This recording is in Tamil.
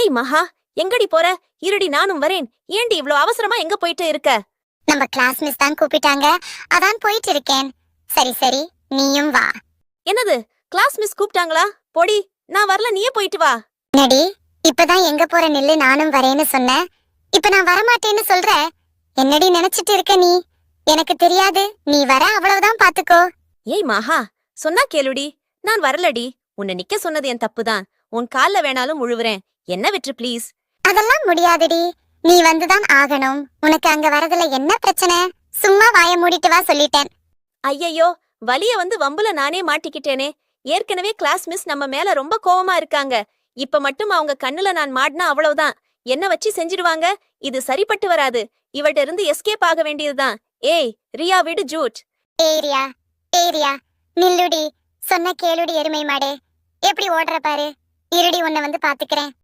ஏய் மகா, எங்கடி போற? இருடி, நானும் வரேன். ஏண்டி இவ்ளோ அவசரமா எங்க போயிட்டு இருக்க? நம்ம கிளாஸ் மிஸ் தான் கூப்பிட்டாங்க, அதான் போயிட்டு இருக்கேன். சரி சரி, நீயும் வா. என்னது, கிளாஸ் மிஸ் கூப்பிட்டாங்களா? போடி, நான் வரல, நீயே போயிட்டு வா. என்னடி, இப்பதான் எங்க போற நில்லு, நானும் வரேன்னு சொன்னேன். இப்ப நான் வரமாட்டேன்னு சொல்ற. என்னடி நினைச்சிட்டு இருக்க நீ? எனக்கு தெரியாது, நீ வர அவ்வளவுதான், பாத்துக்கோ. ஏய் மகா, சொன்னா கேளுடி. நான் வரலடி. உன்னை நிக்க சொன்னது என் தப்புதான். உன் கால்ல வேணாலும் உழுவுறேன். என்ன விட்டுரு ப்ளீஸ். அதெல்லாம் முடியாதுடி, நீ வந்துதான் ஆகணும். உனக்கு அங்க வரதுல என்ன பிரச்சனை? சும்மா வாய மூடிட்டு வா சொல்லிட்டேன். ஐயையோ, வலிய வந்து வம்புல நானே மாட்டிக்கிட்டேனே. ஏற்கனவே கிளாஸ் மிஸ் நம்ம மேல ரொம்ப கோவமா இருக்காங்க. இப்ப மட்டும் அவங்க கண்ணுல நான் மாட்டினா அவ்வளவுதான். என்ன வச்சு செஞ்சிடுவாங்க. இது சரிப்பட்டு வராது. இவட்ட இருந்து எஸ்கேப் ஆக வேண்டியதுதான். ஏய் ரியா, விடு ஜூட். Area area, நில்லுடி. சொன்ன கேளுடி எருமை மாடு. எப்படி ஓடுற பாரு. இருடி, உன்னை வந்து பாத்துக்கிறேன்.